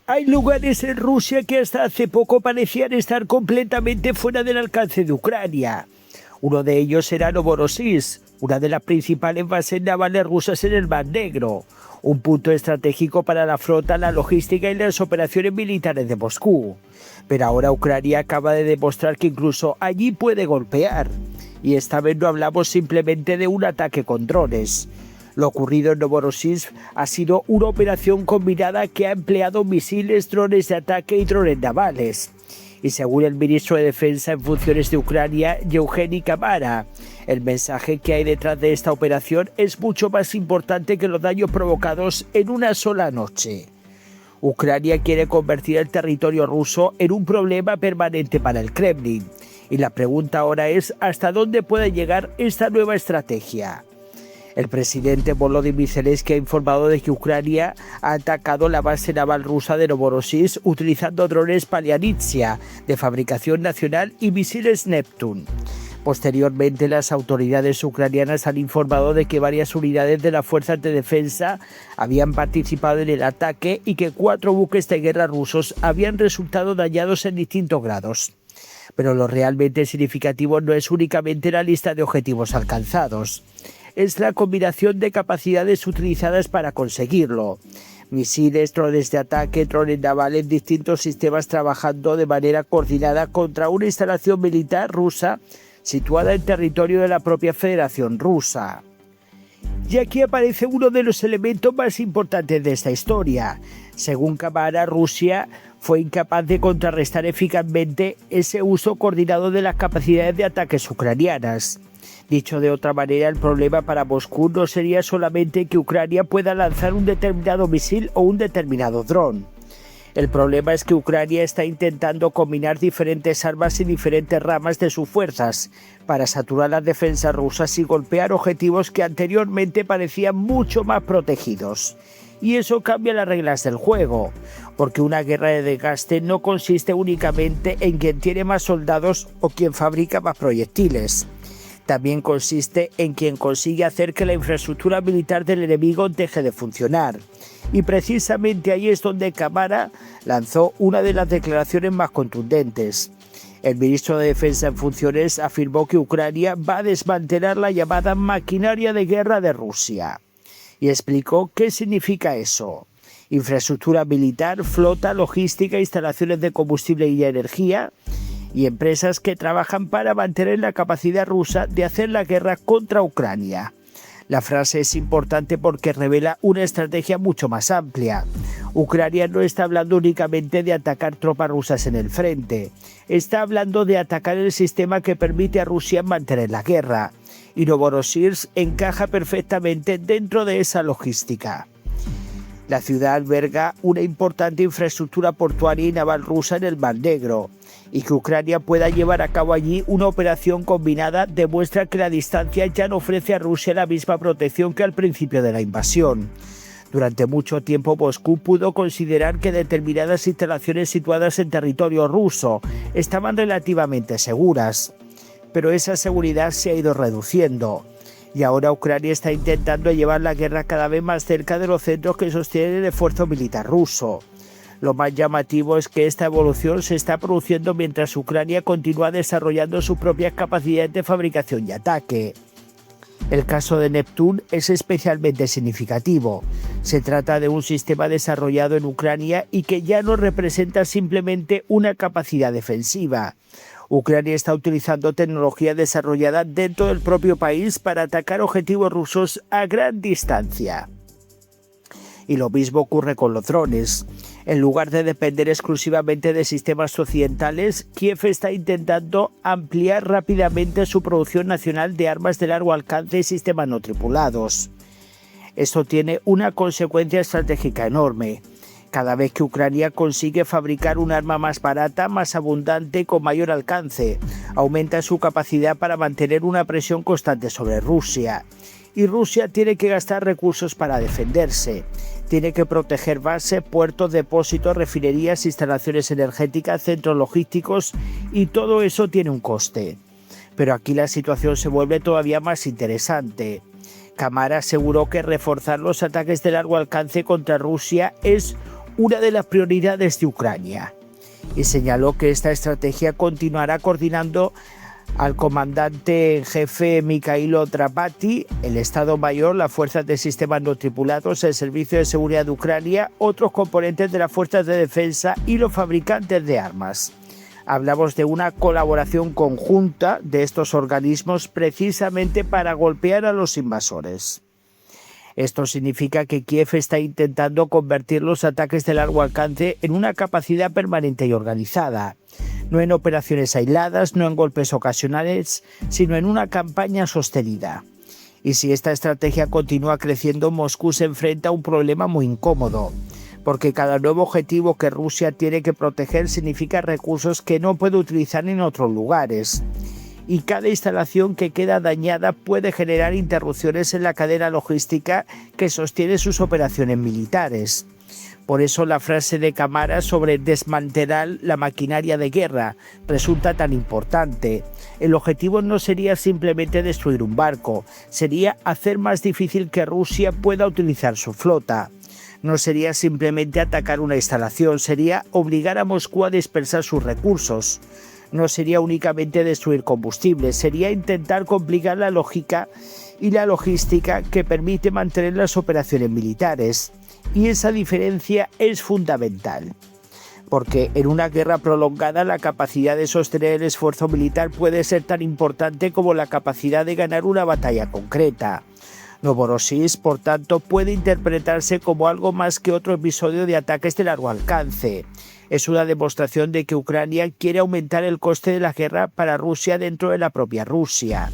Hay lugares en Rusia que hasta hace poco parecían estar completamente fuera del alcance de Ucrania. Uno de ellos era Novorossiysk, una de las principales bases navales rusas en el Mar Negro, un punto estratégico para la flota, la logística y las operaciones militares de Moscú. Pero ahora Ucrania acaba de demostrar que incluso allí puede golpear. Y esta vez no hablamos simplemente de un ataque con drones. Lo ocurrido en Novorossiysk ha sido una operación combinada que ha empleado misiles, drones de ataque y drones navales. Y según el ministro de Defensa en funciones de Ucrania, Yevgeny Kamara, el mensaje que hay detrás de esta operación es mucho más importante que los daños provocados en una sola noche. Ucrania quiere convertir el territorio ruso en un problema permanente para el Kremlin. Y la pregunta ahora es ¿hasta dónde puede llegar esta nueva estrategia? El presidente Volodymyr Zelensky ha informado de que Ucrania ha atacado la base naval rusa de Novorossiysk utilizando drones Palianitsia de fabricación nacional y misiles Neptune. Posteriormente, las autoridades ucranianas han informado de que varias unidades de las fuerzas de defensa habían participado en el ataque y que 4 buques de guerra rusos habían resultado dañados en distintos grados. Pero lo realmente significativo no es únicamente la lista de objetivos alcanzados. Es la combinación de capacidades utilizadas para conseguirlo. Misiles, drones de ataque, drones navales, distintos sistemas trabajando de manera coordinada contra una instalación militar rusa situada en territorio de la propia Federación Rusa. Y aquí aparece uno de los elementos más importantes de esta historia. Según Kamara, Rusia fue incapaz de contrarrestar eficazmente ese uso coordinado de las capacidades de ataques ucranianas. Dicho de otra manera, el problema para Moscú no sería solamente que Ucrania pueda lanzar un determinado misil o un determinado dron. El problema es que Ucrania está intentando combinar diferentes armas y diferentes ramas de sus fuerzas para saturar las defensas rusas y golpear objetivos que anteriormente parecían mucho más protegidos. Y eso cambia las reglas del juego, porque una guerra de desgaste no consiste únicamente en quien tiene más soldados o quien fabrica más proyectiles. También consiste en quien consigue hacer que la infraestructura militar del enemigo deje de funcionar. Y precisamente ahí es donde Kamara lanzó una de las declaraciones más contundentes. El ministro de Defensa en funciones afirmó que Ucrania va a desmantelar la llamada maquinaria de guerra de Rusia. Y explicó qué significa eso. Infraestructura militar, flota, logística, instalaciones de combustible y energía, y empresas que trabajan para mantener la capacidad rusa de hacer la guerra contra Ucrania. La frase es importante porque revela una estrategia mucho más amplia. Ucrania no está hablando únicamente de atacar tropas rusas en el frente, está hablando de atacar el sistema que permite a Rusia mantener la guerra, y Novorossiysk encaja perfectamente dentro de esa logística. La ciudad alberga una importante infraestructura portuaria y naval rusa en el Mar Negro, y que Ucrania pueda llevar a cabo allí una operación combinada demuestra que la distancia ya no ofrece a Rusia la misma protección que al principio de la invasión. Durante mucho tiempo Moscú pudo considerar que determinadas instalaciones situadas en territorio ruso estaban relativamente seguras, pero esa seguridad se ha ido reduciendo. Y ahora Ucrania está intentando llevar la guerra cada vez más cerca de los centros que sostienen el esfuerzo militar ruso. Lo más llamativo es que esta evolución se está produciendo mientras Ucrania continúa desarrollando sus propias capacidades de fabricación y ataque. El caso de Neptune es especialmente significativo. Se trata de un sistema desarrollado en Ucrania y que ya no representa simplemente una capacidad defensiva. Ucrania está utilizando tecnología desarrollada dentro del propio país para atacar objetivos rusos a gran distancia. Y lo mismo ocurre con los drones. En lugar de depender exclusivamente de sistemas occidentales, Kiev está intentando ampliar rápidamente su producción nacional de armas de largo alcance y sistemas no tripulados. Esto tiene una consecuencia estratégica enorme. Cada vez que Ucrania consigue fabricar un arma más barata, más abundante y con mayor alcance, aumenta su capacidad para mantener una presión constante sobre Rusia. Y Rusia tiene que gastar recursos para defenderse. Tiene que proteger bases, puertos, depósitos, refinerías, instalaciones energéticas, centros logísticos, y todo eso tiene un coste. Pero aquí la situación se vuelve todavía más interesante. Kamara aseguró que reforzar los ataques de largo alcance contra Rusia es una de las prioridades de Ucrania y señaló que esta estrategia continuará coordinando al comandante en jefe Mikhailo Drapati, el Estado Mayor, las fuerzas de sistemas no tripulados, el Servicio de Seguridad de Ucrania, otros componentes de las fuerzas de defensa y los fabricantes de armas. Hablamos de una colaboración conjunta de estos organismos precisamente para golpear a los invasores. Esto significa que Kiev está intentando convertir los ataques de largo alcance en una capacidad permanente y organizada, no en operaciones aisladas, no en golpes ocasionales, sino en una campaña sostenida. Y si esta estrategia continúa creciendo, Moscú se enfrenta a un problema muy incómodo, porque cada nuevo objetivo que Rusia tiene que proteger significa recursos que no puede utilizar en otros lugares. Y cada instalación que queda dañada puede generar interrupciones en la cadena logística que sostiene sus operaciones militares. Por eso la frase de Cámara sobre desmantelar la maquinaria de guerra resulta tan importante. El objetivo no sería simplemente destruir un barco, sería hacer más difícil que Rusia pueda utilizar su flota. No sería simplemente atacar una instalación, sería obligar a Moscú a dispersar sus recursos. No sería únicamente destruir combustible, sería intentar complicar la lógica y la logística que permite mantener las operaciones militares. Y esa diferencia es fundamental, porque en una guerra prolongada la capacidad de sostener el esfuerzo militar puede ser tan importante como la capacidad de ganar una batalla concreta. Novorossiysk, por tanto, puede interpretarse como algo más que otro episodio de ataques de largo alcance. Es una demostración de que Ucrania quiere aumentar el coste de la guerra para Rusia dentro de la propia Rusia.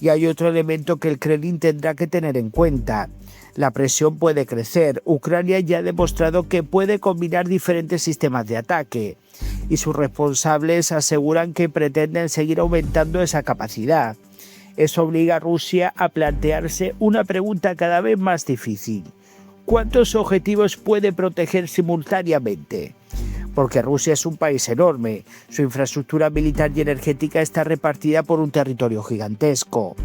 Y hay otro elemento que el Kremlin tendrá que tener en cuenta. La presión puede crecer. Ucrania ya ha demostrado que puede combinar diferentes sistemas de ataque y sus responsables aseguran que pretenden seguir aumentando esa capacidad. Eso obliga a Rusia a plantearse una pregunta cada vez más difícil. ¿Cuántos objetivos puede proteger simultáneamente? Porque Rusia es un país enorme, su infraestructura militar y energética está repartida por un territorio gigantesco.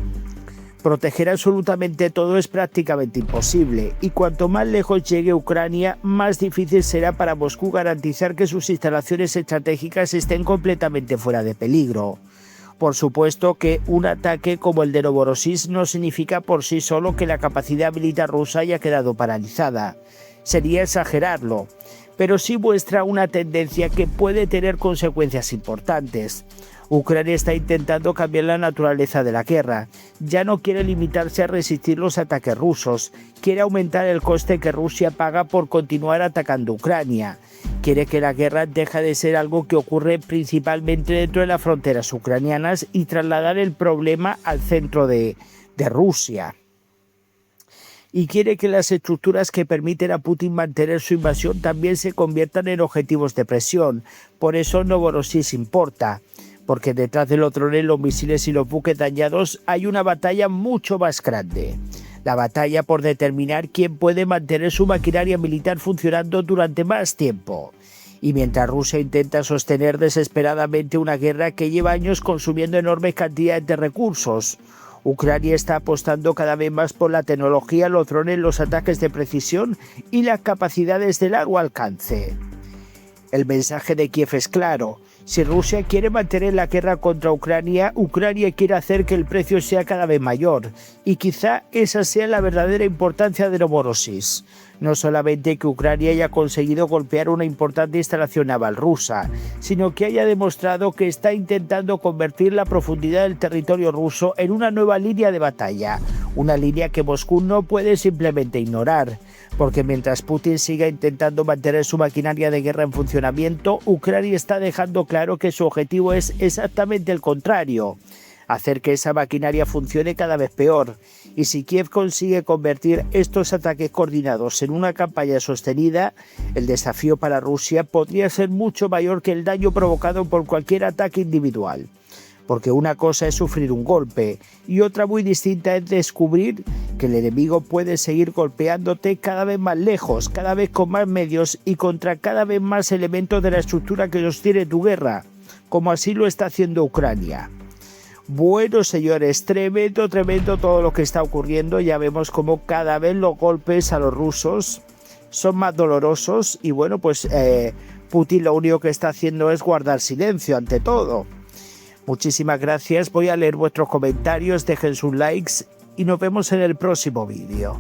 Proteger absolutamente todo es prácticamente imposible, y cuanto más lejos llegue Ucrania, más difícil será para Moscú garantizar que sus instalaciones estratégicas estén completamente fuera de peligro. Por supuesto que un ataque como el de Novorossiysk no significa por sí solo que la capacidad militar rusa haya quedado paralizada. Sería exagerarlo, pero sí muestra una tendencia que puede tener consecuencias importantes. Ucrania está intentando cambiar la naturaleza de la guerra. Ya no quiere limitarse a resistir los ataques rusos. Quiere aumentar el coste que Rusia paga por continuar atacando Ucrania. Quiere que la guerra deje de ser algo que ocurre principalmente dentro de las fronteras ucranianas y trasladar el problema al centro de Rusia. Y quiere que las estructuras que permiten a Putin mantener su invasión también se conviertan en objetivos de presión. Por eso Novorossiysk importa, porque detrás de los drones, los misiles y los buques dañados hay una batalla mucho más grande. La batalla por determinar quién puede mantener su maquinaria militar funcionando durante más tiempo. Y mientras Rusia intenta sostener desesperadamente una guerra que lleva años consumiendo enormes cantidades de recursos, Ucrania está apostando cada vez más por la tecnología, los drones, los ataques de precisión y las capacidades de largo alcance. El mensaje de Kiev es claro. Si Rusia quiere mantener la guerra contra Ucrania, Ucrania quiere hacer que el precio sea cada vez mayor. Y quizá esa sea la verdadera importancia de Novorossiysk. No solamente que Ucrania haya conseguido golpear una importante instalación naval rusa, sino que haya demostrado que está intentando convertir la profundidad del territorio ruso en una nueva línea de batalla. Una línea que Moscú no puede simplemente ignorar. Porque mientras Putin siga intentando mantener su maquinaria de guerra en funcionamiento, Ucrania está dejando claro que su objetivo es exactamente el contrario: hacer que esa maquinaria funcione cada vez peor. Y si Kiev consigue convertir estos ataques coordinados en una campaña sostenida, el desafío para Rusia podría ser mucho mayor que el daño provocado por cualquier ataque individual. Porque una cosa es sufrir un golpe y otra muy distinta es descubrir que el enemigo puede seguir golpeándote cada vez más lejos, cada vez con más medios y contra cada vez más elementos de la estructura que sostiene tu guerra, como así lo está haciendo Ucrania. Bueno, señores, tremendo todo lo que está ocurriendo. Ya vemos como cada vez los golpes a los rusos son más dolorosos y bueno, pues Putin lo único que está haciendo es guardar silencio ante todo. Muchísimas gracias, voy a leer vuestros comentarios, dejen sus likes y nos vemos en el próximo vídeo.